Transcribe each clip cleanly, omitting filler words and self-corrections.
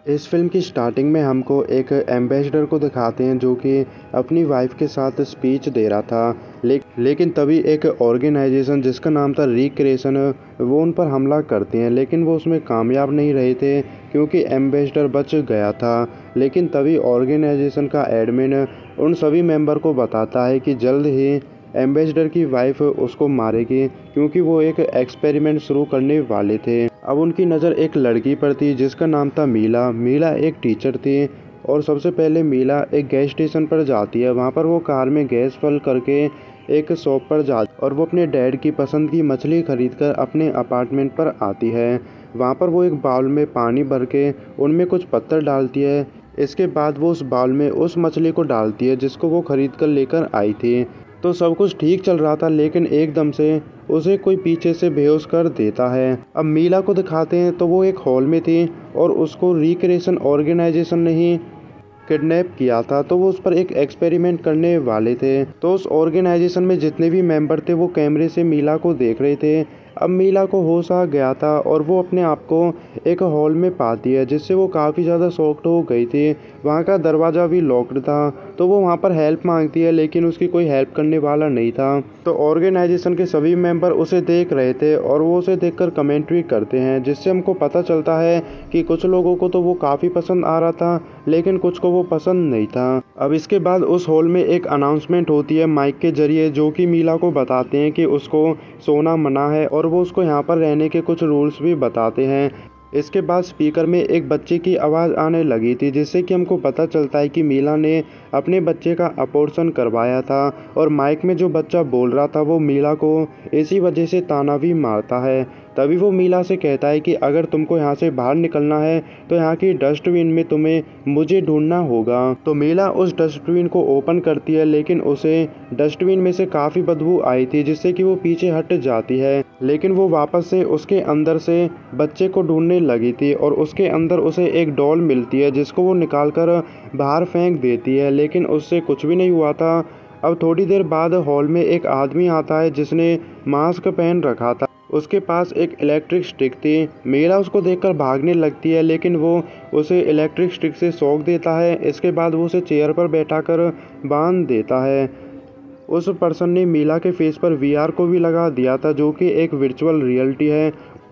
इस फ़िल्म की स्टार्टिंग में हमको एक एम्बेसडर को दिखाते हैं जो कि अपनी वाइफ के साथ स्पीच दे रहा था। लेकिन तभी एक ऑर्गेनाइजेशन जिसका नाम था रिक्रिएशन वो उन पर हमला करते हैं, लेकिन वो उसमें कामयाब नहीं रहे थे क्योंकि एम्बेसडर बच गया था। लेकिन तभी ऑर्गेनाइजेशन का एडमिन उन सभी मेंबर को बताता है कि जल्द ही एम्बेसडर की वाइफ उसको मारेगी क्योंकि वो एक एक्सपेरिमेंट शुरू करने वाले थे। अब उनकी नज़र एक लड़की पर थी जिसका नाम था मीला। मीला एक टीचर थी और सबसे पहले मीला एक गैस स्टेशन पर जाती है। वहाँ पर वो कार में गैस फिल करके एक शॉप पर जाती और वो अपने डैड की पसंद की मछली खरीदकर अपने अपार्टमेंट पर आती है। वहाँ पर वो एक बाउल में पानी भर के उनमें कुछ पत्थर डालती है। इसके बाद वो उस बाउल में उस मछली को डालती है जिसको वो खरीद कर लेकर आई थी। तो सब कुछ ठीक चल रहा था, लेकिन एकदम से उसे कोई पीछे से बेहोश कर देता है। अब मीला को दिखाते हैं तो वो एक हॉल में थी और उसको रिक्रिएशन ऑर्गेनाइजेशन ने ही किडनैप किया था। तो वो उस पर एक एक्सपेरिमेंट करने वाले थे। तो उस ऑर्गेनाइजेशन में जितने भी मेंबर थे वो कैमरे से मीला को देख रहे थे। अब मीला को होश आ गया था और वो अपने आप को एक हॉल में पाती है जिससे वो काफ़ी ज़्यादा शॉक्ड हो गई थी। वहाँ का दरवाज़ा भी लॉक्ड था। तो वो वहाँ पर हेल्प मांगती है, लेकिन उसकी कोई हेल्प करने वाला नहीं था। तो ऑर्गेनाइजेशन के सभी मेंबर उसे देख रहे थे और वो उसे देखकर कमेंट्री करते हैं, जिससे हमको पता चलता है कि कुछ लोगों को तो वो काफ़ी पसंद आ रहा था, लेकिन कुछ को वो पसंद नहीं था। अब इसके बाद उस हॉल में एक अनाउंसमेंट होती है माइक के जरिए, जो कि मीला को बताते हैं कि उसको सोना मना है और वो उसको यहाँ पर रहने के कुछ रूल्स भी बताते हैं। इसके बाद स्पीकर में एक बच्चे की आवाज़ आने लगी थी, जिससे कि हमको पता चलता है कि मीला ने अपने बच्चे का अबॉर्शन करवाया था और माइक में जो बच्चा बोल रहा था वो मीला को इसी वजह से ताना भी मारता है। तभी वो मीला से कहता है कि अगर तुमको यहाँ से बाहर निकलना है तो यहाँ की डस्टबिन में तुम्हें मुझे ढूंढना होगा। तो मीला उस डस्टबिन को ओपन करती है, लेकिन उसे डस्टबिन में से काफ़ी बदबू आई थी जिससे कि वो पीछे हट जाती है। लेकिन वो वापस से उसके अंदर से बच्चे को ढूंढने लगी थी और उसके अंदर उसे एक डॉल मिलती है जिसको वो निकाल कर बाहर फेंक देती है, लेकिन उससे कुछ भी नहीं हुआ था। अब थोड़ी देर बाद हॉल में एक आदमी आता है जिसने मास्क पहन रखा था। उसके पास एक इलेक्ट्रिक स्टिक थी। मीरा उसको देखकर भागने लगती है, लेकिन वो उसे इलेक्ट्रिक स्टिक से सौंप देता है। इसके बाद वो उसे चेयर पर बैठाकर बांध देता है। उस पर्सन ने मीला के फेस पर वीआर को भी लगा दिया था, जो कि एक वर्चुअल रियलिटी है,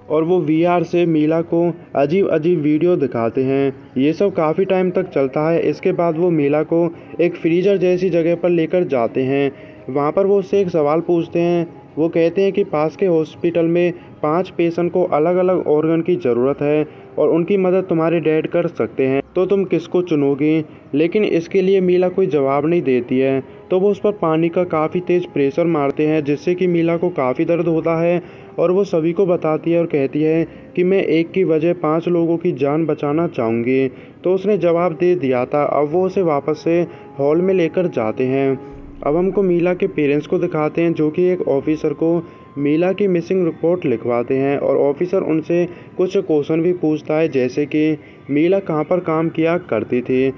और वो वीआर से मीला को अजीब अजीब वीडियो दिखाते हैं। ये सब काफ़ी टाइम तक चलता है। इसके बाद वो मीला को एक फ्रीजर जैसी जगह पर लेकर जाते हैं। वहाँ पर वो उससे एक सवाल पूछते हैं। वो कहते हैं कि पास के हॉस्पिटल में 5 पेशेंट को अलग अलग ऑर्गन की ज़रूरत है और उनकी मदद तुम्हारे डैड कर सकते हैं, तो तुम किसको चुनोगी? लेकिन इसके लिए मीला कोई जवाब नहीं देती है। तो वो उस पर पानी का काफ़ी तेज़ प्रेशर मारते हैं, जिससे कि मीला को काफ़ी दर्द होता है और वो सभी को बताती है और कहती है कि मैं एक की वजह 5 लोगों की जान बचाना चाहूँगी। तो उसने जवाब दे दिया था। अब वो उसे वापस से हॉल में लेकर जाते हैं। अब हमको मीला के पेरेंट्स को दिखाते हैं, जो कि एक ऑफिसर को मीला की मिसिंग रिपोर्ट लिखवाते हैं और ऑफिसर उनसे कुछ क्वेश्चन भी पूछता है, जैसे कि मीला कहाँ पर काम किया करती थी।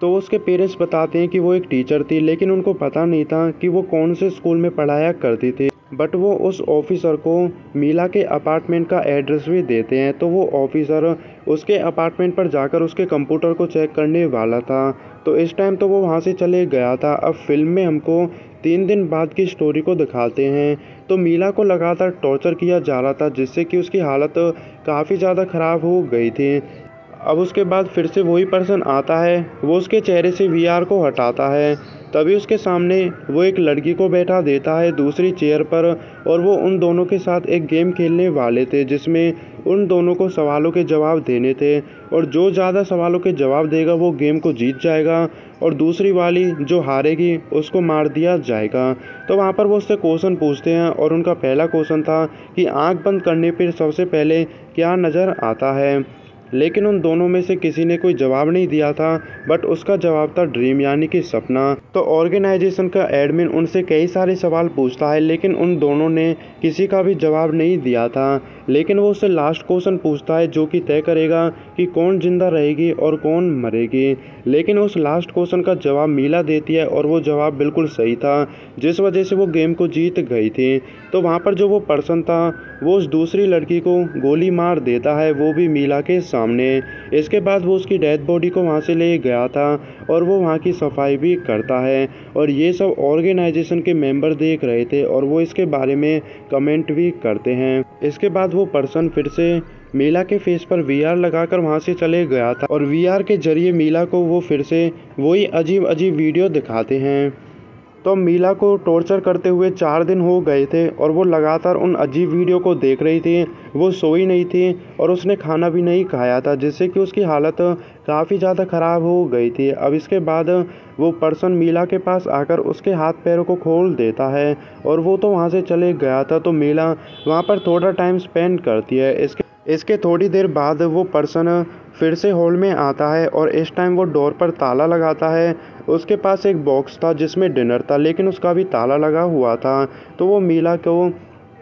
तो उसके पेरेंट्स बताते हैं कि वो एक टीचर थी, लेकिन उनको पता नहीं था कि वो कौन से स्कूल में पढ़ाया करती थी। बट वो उस ऑफिसर को मीला के अपार्टमेंट का एड्रेस भी देते हैं। तो वो ऑफिसर उसके अपार्टमेंट पर जाकर उसके कंप्यूटर को चेक करने वाला था। तो इस टाइम तो वो वहाँ से चले गया था। अब फिल्म में हमको 3 दिन बाद की स्टोरी को दिखाते हैं। तो मीला को लगातार टॉर्चर किया जा रहा था, जिससे कि उसकी हालत काफ़ी ज़्यादा ख़राब हो गई थी। अब उसके बाद फिर से वही पर्सन आता है। वो उसके चेहरे से वीआर को हटाता है। तभी उसके सामने वो एक लड़की को बैठा देता है दूसरी चेयर पर, और वो उन दोनों के साथ एक गेम खेलने वाले थे जिसमें उन दोनों को सवालों के जवाब देने थे, और जो ज़्यादा सवालों के जवाब देगा वो गेम को जीत जाएगा और दूसरी वाली जो हारेगी उसको मार दिया जाएगा। तो वहाँ पर वो उससे क्वेश्चन पूछते हैं और उनका पहला क्वेश्चन था कि आँख बंद करने पर सबसे पहले क्या नज़र आता है। लेकिन उन दोनों में से किसी ने कोई जवाब नहीं दिया था, बट उसका जवाब था ड्रीम, यानी कि सपना। तो ऑर्गेनाइजेशन का एडमिन उनसे कई सारे सवाल पूछता है, लेकिन उन दोनों ने किसी का भी जवाब नहीं दिया था। लेकिन वो उससे लास्ट क्वेश्चन पूछता है जो कि तय करेगा कि कौन जिंदा रहेगी और कौन मरेगी। लेकिन उस लास्ट क्वेश्चन का जवाब मीला देती है और वो जवाब बिल्कुल सही था, जिस वजह से वो गेम को जीत गई थी। तो वहाँ पर जो वो पर्सन था वो उस दूसरी लड़की को गोली मार देता है, वो भी मीला के सामने। इसके बाद वो उसकी डेड बॉडी को वहाँ से ले गया था और वो वहाँ की सफाई भी करता है और ये सब ऑर्गेनाइजेशन के मेंबर देख रहे थे और वो इसके बारे में कमेंट भी करते हैं। इसके बाद वो पर्सन फिर से मीला के फेस पर वीआर लगाकर वहाँ से चले गया था और वीआर के जरिए मीला को वो फिर से वही अजीब अजीब वीडियो दिखाते हैं। तो मीला को टॉर्चर करते हुए 4 दिन हो गए थे और वो लगातार उन अजीब वीडियो को देख रही थी। वो सोई नहीं थी और उसने खाना भी नहीं खाया था, जिससे कि उसकी हालत काफ़ी ज़्यादा ख़राब हो गई थी। अब इसके बाद वो पर्सन मीला के पास आकर उसके हाथ पैरों को खोल देता है और वो तो वहाँ से चले गया था। तो मीला वहाँ पर थोड़ा टाइम स्पेंड करती है। इसके थोड़ी देर बाद वो पर्सन फिर से हॉल में आता है और इस टाइम वो डोर पर ताला लगाता है। उसके पास एक बॉक्स था जिसमें डिनर था, लेकिन उसका भी ताला लगा हुआ था। तो वो मीला को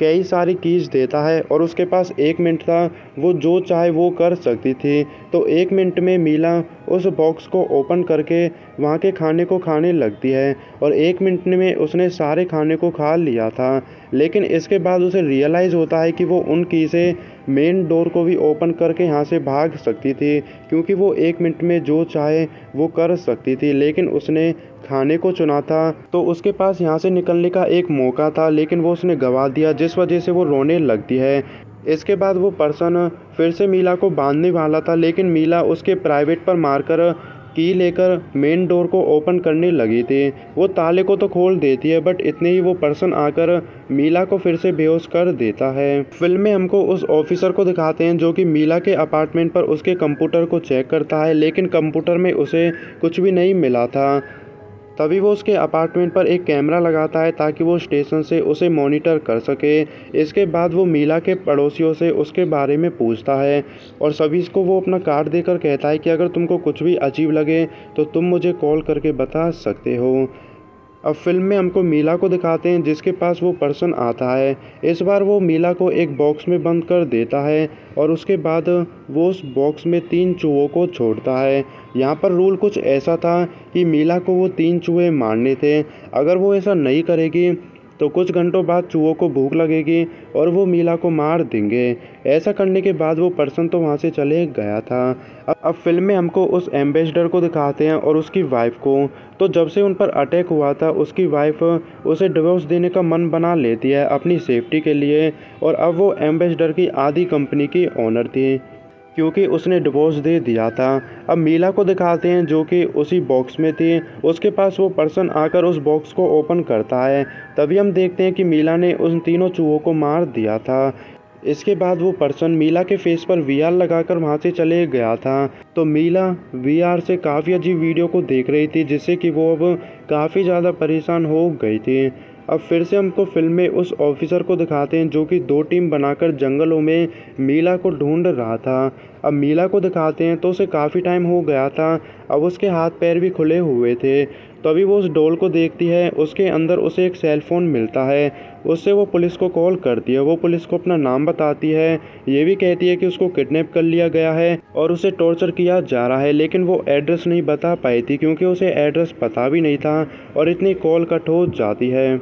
कई सारी कीज देता है और उसके पास 1 मिनट था, वो जो चाहे वो कर सकती थी। तो 1 मिनट में मीला उस बॉक्स को ओपन करके वहाँ के खाने को खाने लगती है और 1 मिनट में उसने सारे खाने को खा लिया था। लेकिन इसके बाद उसे रियलाइज़ होता है कि वो उन की से मेन डोर को भी ओपन करके यहाँ से भाग सकती थी, क्योंकि वो 1 मिनट में जो चाहे वो कर सकती थी। लेकिन उसने खाने को चुना था, तो उसके पास यहाँ से निकलने का एक मौका था, लेकिन वो उसने गंवा दिया, जिस वजह से वो रोने लगती है। इसके बाद वो पर्सन फिर से मीला को बांधने वाला था, लेकिन मीला उसके प्राइवेट पर मारकर की लेकर मेन डोर को ओपन करने लगी थी। वो ताले को तो खोल देती है, बट इतने ही वो पर्सन आकर मीला को फिर से बेहोश कर देता है। फिल्म में हमको उस ऑफिसर को दिखाते हैं जो कि मीला के अपार्टमेंट पर उसके कंप्यूटर को चेक करता है, लेकिन कंप्यूटर में उसे कुछ भी नहीं मिला था। तभी वो उसके अपार्टमेंट पर एक कैमरा लगाता है ताकि वो स्टेशन से उसे मॉनिटर कर सके। इसके बाद वो मीला के पड़ोसियों से उसके बारे में पूछता है और सभी को वो अपना कार्ड देकर कहता है कि अगर तुमको कुछ भी अजीब लगे तो तुम मुझे कॉल करके बता सकते हो। अब फिल्म में हमको मीला को दिखाते हैं जिसके पास वो पर्सन आता है। इस बार वो मीला को एक बॉक्स में बंद कर देता है और उसके बाद वो उस बॉक्स में 3 चूहों को छोड़ता है। यहाँ पर रूल कुछ ऐसा था कि मीला को वो 3 चूहे मारने थे। अगर वो ऐसा नहीं करेगी तो कुछ घंटों बाद चूहों को भूख लगेगी और वो मीला को मार देंगे। ऐसा करने के बाद वो पर्सन तो वहाँ से चले गया था। अब फिल्म में हमको उस एम्बेसडर को दिखाते हैं और उसकी वाइफ को। तो जब से उन पर अटैक हुआ था उसकी वाइफ उसे डिवोर्स देने का मन बना लेती है अपनी सेफ्टी के लिए, और अब वो एम्बेसडर की आधी कंपनी की ओनर थी क्योंकि उसने डिवोर्स दे दिया था। अब मीला को दिखाते हैं जो कि उसी बॉक्स में थी। उसके पास वो पर्सन आकर उस बॉक्स को ओपन करता है। तभी हम देखते हैं कि मीला ने उन तीनों चूहों को मार दिया था। इसके बाद वो पर्सन मीला के फेस पर वीआर लगाकर वहाँ से चले गया था। तो मीला वीआर से काफ़ी अजीब वीडियो को देख रही थी, जिससे कि वो अब काफ़ी ज़्यादा परेशान हो गई थी। अब फिर से हमको फिल्म में उस ऑफिसर को दिखाते हैं जो कि 2 टीम बनाकर जंगलों में मीला को ढूंढ रहा था। अब मीला को दिखाते हैं तो उसे काफ़ी टाइम हो गया था, अब उसके हाथ पैर भी खुले हुए थे। तभी वो उस डॉल को देखती है, उसके अंदर उसे एक सेल फोन मिलता है। उससे वो पुलिस को कॉल करती है। वो पुलिस को अपना नाम बताती है, ये भी कहती है कि उसको किडनैप कर लिया गया है और उसे टॉर्चर किया जा रहा है, लेकिन वो एड्रेस नहीं बता पाई थी क्योंकि उसे एड्रेस पता भी नहीं था और इतनी कॉल कट हो जाती है।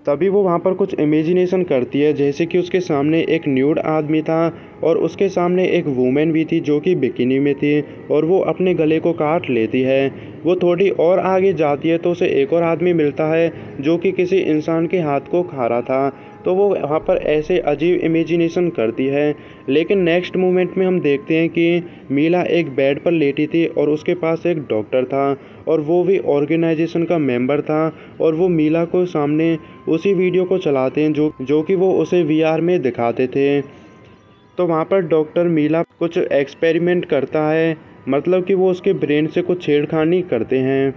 तभी वो वहाँ पर कुछ इमेजिनेशन करती है, जैसे कि उसके सामने एक न्यूड आदमी था और उसके सामने एक वूमेन भी थी जो कि बिकिनी में थी और वो अपने गले को काट लेती है। वो थोड़ी और आगे जाती है तो उसे एक और आदमी मिलता है जो कि किसी इंसान के हाथ को खा रहा था। तो वो वहाँ पर ऐसे अजीब इमेजिनेशन करती है, लेकिन नेक्स्ट मोमेंट में हम देखते हैं कि मीला एक बेड पर लेटी थी और उसके पास एक डॉक्टर था और वो भी ऑर्गेनाइजेशन का मेंबर था और वो मीला को सामने उसी वीडियो को चलाते हैं जो कि वो उसे वीआर में दिखाते थे। तो वहाँ पर डॉक्टर मीला कुछ एक्सपेरिमेंट करता है, मतलब कि वो उसके ब्रेन से कुछ छेड़खानी करते हैं।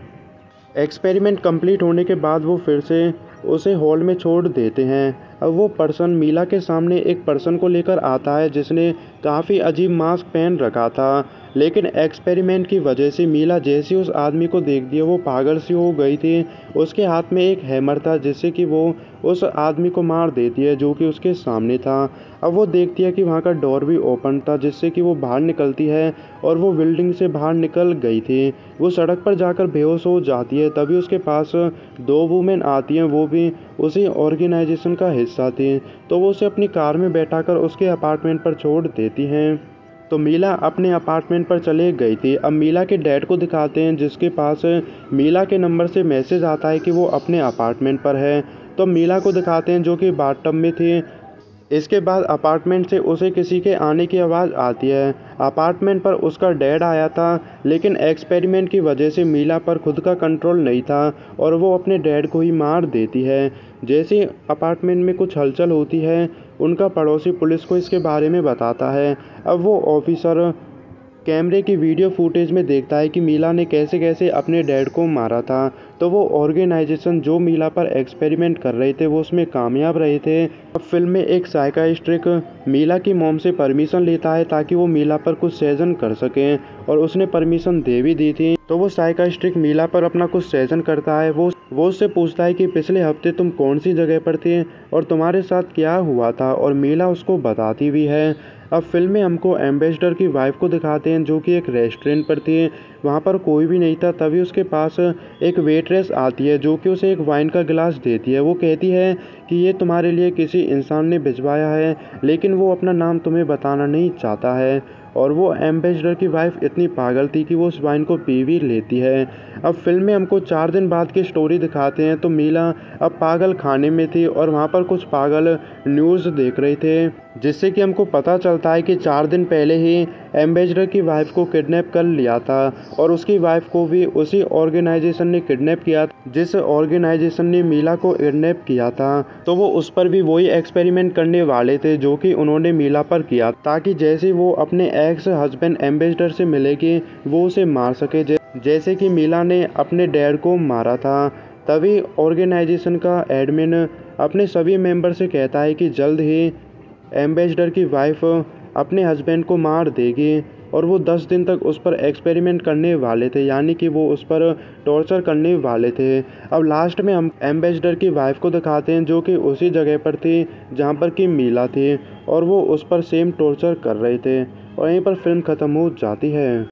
एक्सपेरिमेंट कंप्लीट होने के बाद वो फिर से उसे हॉल में छोड़ देते हैं। अब वो पर्सन मीला के सामने एक पर्सन को लेकर आता है जिसने काफ़ी अजीब मास्क पहन रखा था लेकिन एक्सपेरिमेंट की वजह से मीला जैसे उस आदमी को देख दिया वो पागल सी हो गई थी। उसके हाथ में एक हैमर था जिससे कि वो उस आदमी को मार देती है जो कि उसके सामने था। अब वो देखती है कि वहाँ का डोर भी ओपन था जिससे कि वो बाहर निकलती है और वो बिल्डिंग से बाहर निकल गई थी। वो सड़क पर जाकर बेहोश हो जाती है। तभी उसके पास 2 वुमेन आती हैं, वो भी उसी ऑर्गेनाइजेशन का हिस्सा थी। तो वो उसे अपनी कार में बैठाकर उसके अपार्टमेंट पर छोड़ देती हैं। तो मीला अपने अपार्टमेंट पर चले गई थी। अब मीला के डैड को दिखाते हैं जिसके पास मीला के नंबर से मैसेज आता है कि वो अपने अपार्टमेंट पर है। तो मीला को दिखाते हैं जो कि बाथटब में थी। इसके बाद अपार्टमेंट से उसे किसी के आने की आवाज़ आती है। अपार्टमेंट पर उसका डैड आया था, लेकिन एक्सपेरिमेंट की वजह से मीला पर खुद का कंट्रोल नहीं था और वो अपने डैड को ही मार देती है। जैसे ही अपार्टमेंट में कुछ हलचल होती है, उनका पड़ोसी पुलिस को इसके बारे में बताता है। अब वो ऑफिसर कैमरे की वीडियो फुटेज में देखता है कि मीला ने कैसे कैसे अपने डैड को मारा था। तो वो ऑर्गेनाइजेशन जो मीला पर एक्सपेरिमेंट कर रहे थे वो उसमें कामयाब रहे थे। अब फिल्म में एक साइकियाट्रिस्ट मीला की मॉम से परमिशन लेता है ताकि वो मीला पर कुछ सेशन कर सकें, और उसने परमिशन दे भी दी थी। तो वो साइकियाट्रिस्ट मीला पर अपना कुछ सेशन करता है। वो उससे पूछता है कि पिछले हफ्ते तुम कौन सी जगह पर थे और तुम्हारे साथ क्या हुआ था, और मीला उसको बताती भी है। अब फिल्म में हमको एम्बेसडर की वाइफ को दिखाते हैं जो कि एक रेस्टोरेंट पर थी। वहाँ पर कोई भी नहीं था। तभी उसके पास एक वेट्रेस आती है जो कि उसे एक वाइन का गिलास देती है। वो कहती है कि ये तुम्हारे लिए किसी इंसान ने भिजवाया है, लेकिन वो अपना नाम तुम्हें बताना नहीं चाहता है। और वो एम्बेसडर की वाइफ इतनी पागल थी कि वो उस वाइन को पी भी लेती है। अब फिल्म में हमको 4 दिन बाद की स्टोरी दिखाते हैं। तो मीला अब पागल खाने में थी और वहाँ पर कुछ पागल न्यूज़ देख रहे थे, जिससे कि हमको पता चलता है कि 4 दिन पहले ही एम्बेसडर की वाइफ को किडनैप कर लिया था, और उसकी वाइफ को भी उसी ऑर्गेनाइजेशन ने किडनैप किया जिस ऑर्गेनाइजेशन ने मीला को किडनैप किया था। तो वो उस पर भी वही एक्सपेरिमेंट करने वाले थे जो कि उन्होंने मीला पर किया, ताकि जैसे वो अपने एक्स हस्बैंड एम्बेसडर से मिलेगी वो उसे मार सके, जैसे कि मीला ने अपने डैड को मारा था। तभी ऑर्गेनाइजेशन का एडमिन अपने सभी मेंबर से कहता है कि जल्द ही एम्बेसडर की वाइफ अपने हस्बैंड को मार देगी, और वो 10 दिन तक उस पर एक्सपेरिमेंट करने वाले थे, यानी कि वो उस पर टॉर्चर करने वाले थे। अब लास्ट में हम एम्बेसडर की वाइफ को दिखाते हैं जो कि उसी जगह पर थी जहाँ पर कि मीला थी, और वो उस पर सेम टॉर्चर कर रहे थे, और यहीं पर फिल्म ख़त्म हो जाती है।